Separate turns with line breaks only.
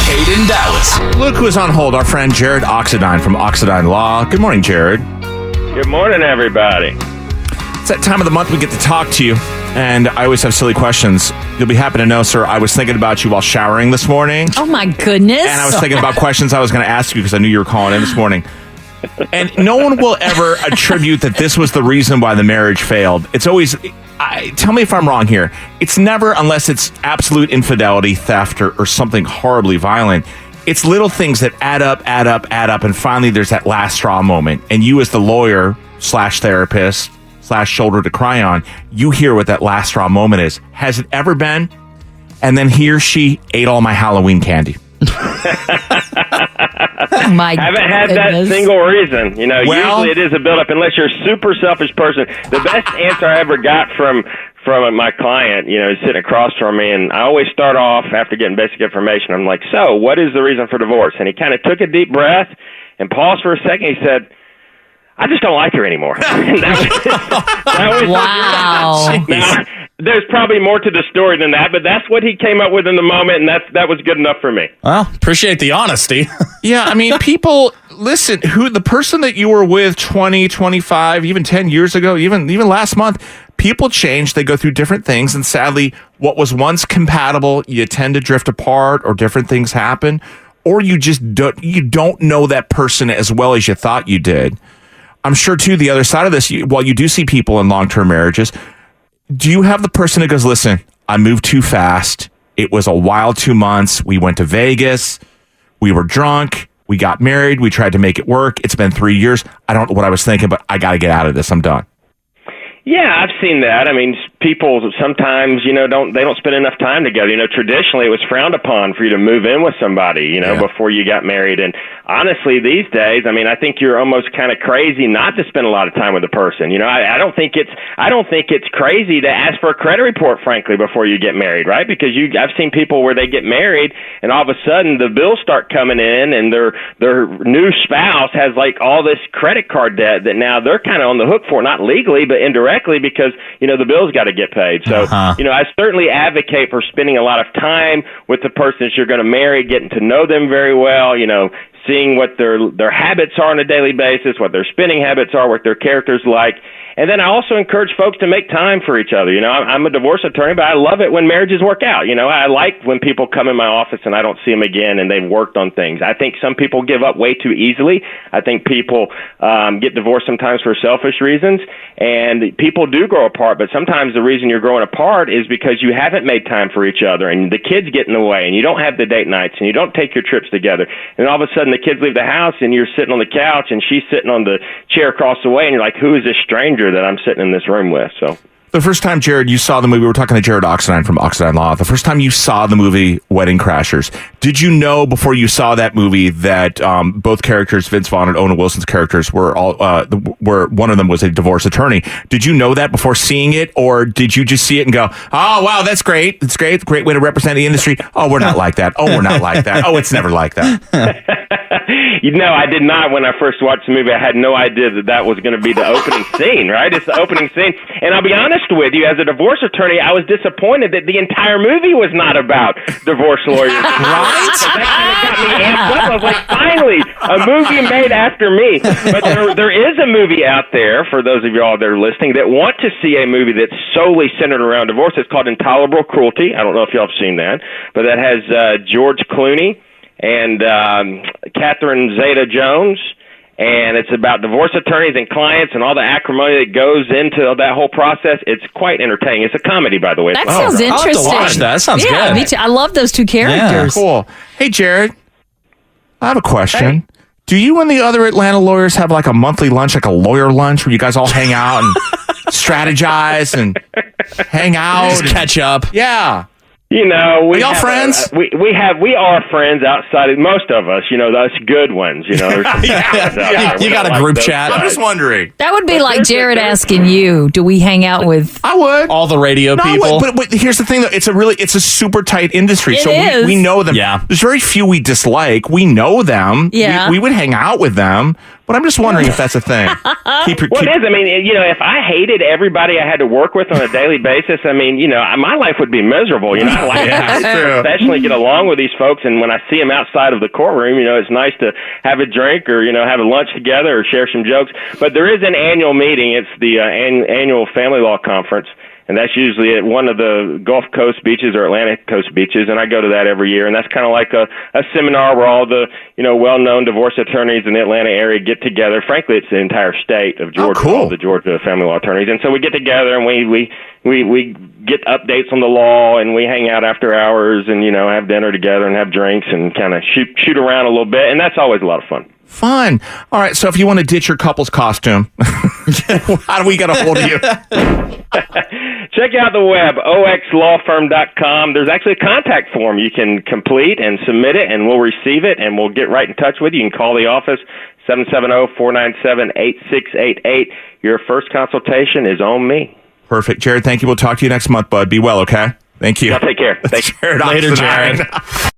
Kate in Dallas.
Look who's on hold, our friend Jarrod Oxendine from Oxendine Law. Good morning, Jarrod.
Good morning, everybody.
It's that time of the month we get to talk to you, and I always have silly questions. You'll be happy to know, sir, I was thinking about you while showering this morning.
Oh, my goodness.
And I was thinking about questions I was going to ask you because I knew you were calling in this morning. And no one will ever attribute that this was the reason why the marriage failed. It's always, tell me if I'm wrong here. It's never, unless it's absolute infidelity, theft, or something horribly violent. It's little things that add up, and finally there's that last straw moment. And you as the lawyer / therapist / shoulder to cry on, you hear what that last straw moment is. Has it ever been? And then he or she ate all my Halloween candy.
My
haven't had that single reason. Usually it is a buildup unless you're a super selfish person. The best answer I ever got from my client, is sitting across from me, and I always start off after getting basic information. I'm like, so what is the reason for divorce? And he kind of took a deep breath and paused for a second. He said, I just don't like her anymore.
Wow.
Now, there's probably more to the story than that, but that's what he came up with in the moment, and that was good enough for me.
Well, appreciate the honesty.
Yeah, I mean, people, listen, the person that you were with 20, 25, even 10 years ago, even last month, people change. They go through different things, and sadly, what was once compatible, you tend to drift apart, or different things happen, or you just don't know that person as well as you thought you did. I'm sure, too, the other side of this, while you do see people in long-term marriages, do you have the person that goes, listen, I moved too fast. It was a wild 2 months. We went to Vegas. We were drunk. We got married. We tried to make it work. It's been 3 years. I don't know what I was thinking, but I got to get out of this. I'm done.
Yeah, I've seen that. I mean, people sometimes, don't spend enough time together. Traditionally it was frowned upon for you to move in with somebody, before you got married. And honestly, these days, I mean, I think you're almost kind of crazy not to spend a lot of time with a person. I don't think it's crazy to ask for a credit report, frankly, before you get married, right? Because I've seen people where they get married and all of a sudden the bills start coming in and their new spouse has like all this credit card debt that now they're kind of on the hook for, not legally, but indirectly, because the bills got to get paid. So I certainly advocate for spending a lot of time with the person that you're going to marry, getting to know them very well, seeing what their habits are on a daily basis, what their spending habits are, what their character's like. And then I also encourage folks to make time for each other. I'm a divorce attorney, but I love it when marriages work out. I like when people come in my office and I don't see them again and they've worked on things. I think some people give up way too easily. I think people get divorced sometimes for selfish reasons, and people do grow apart, but sometimes the reason you're growing apart is because you haven't made time for each other, and the kids get in the way, and you don't have the date nights, and you don't take your trips together, and all of a sudden the kids leave the house and you're sitting on the couch and she's sitting on the chair across the way, and you're like, who is this stranger that I'm sitting in this room with? So
the first time, Jarrod, you saw the movie, we're talking to Jarrod Oxendine from Oxendine Law. The first time you saw the movie Wedding Crashers, did you know before you saw that movie that both characters, Vince Vaughn and Owen Wilson's characters, were one of them was a divorce attorney? Did you know that before seeing it, or did you just see it and go, oh, wow, that's great. It's great. Great way to represent the industry. Oh, we're not like that. Oh, we're not like that. Oh, it's never like that.
I did not. When I first watched the movie, I had no idea that was going to be the opening scene, right? It's the opening scene. And I'll be honest with you, as a divorce attorney, I was disappointed that the entire movie was not about divorce lawyers. Right? That kind of got me amped up. I was like, finally, a movie made after me. But there is a movie out there, for those of you all that are listening, that want to see a movie that's solely centered around divorce. It's called Intolerable Cruelty. I don't know if y'all have seen that, but that has George Clooney and Catherine Zeta-Jones, and it's about divorce attorneys and clients and all the acrimony that goes into that whole process. It's quite entertaining. It's a comedy, by the way.
That sounds interesting.
I'll have to watch that. That sounds good.
Me too. I love those two characters.
Yeah, cool. Hey, Jarrod, I have a question.
Hey.
Do you and the other Atlanta lawyers have like a monthly lunch, like a lawyer lunch, where you guys all hang out and strategize and hang out?
Just catch up.
Yeah.
We
are y'all friends?
We are friends outside of most of us. Those good ones. There's some
you got a group chat.
I'm just wondering.
That would be like Jarrod asking you, do we hang out with...
I would.
All the radio people.
But here's the thing, though. It's a super tight industry.
It is.
We know them.
Yeah.
There's very few we dislike. We know them.
Yeah.
We would hang out with them. But I'm just wondering if that's a thing.
It is. I mean, if I hated everybody I had to work with on a daily basis, I mean, my life would be miserable. I like to professionally get along with these folks, and when I see them outside of the courtroom, it's nice to have a drink or, have a lunch together or share some jokes. But there is an annual meeting. It's the annual Family Law Conference. And that's usually at one of the Gulf Coast beaches or Atlantic Coast beaches, and I go to that every year. And that's kind of like a seminar where all the well-known divorce attorneys in the Atlanta area get together. Frankly, it's the entire state of Georgia, all the Georgia family law attorneys. And so we get together and we get updates on the law, and we hang out after hours and have dinner together and have drinks and kind of shoot around a little bit, and that's always a lot of fun.
Fun. All right, so if you want to ditch your couple's costume, how do we get a hold of you?
Check out the web, oxlawfirm.com. There's actually a contact form you can complete and submit it, and we'll receive it, and we'll get right in touch with you. You can call the office, 770-497-8688. Your first consultation is on me.
Perfect. Jarrod, thank you. We'll talk to you next month, bud. Be well, okay? Thank you.
Y'all take care. Thanks.
Jarrod
Later,
Oxendine.
Jarrod.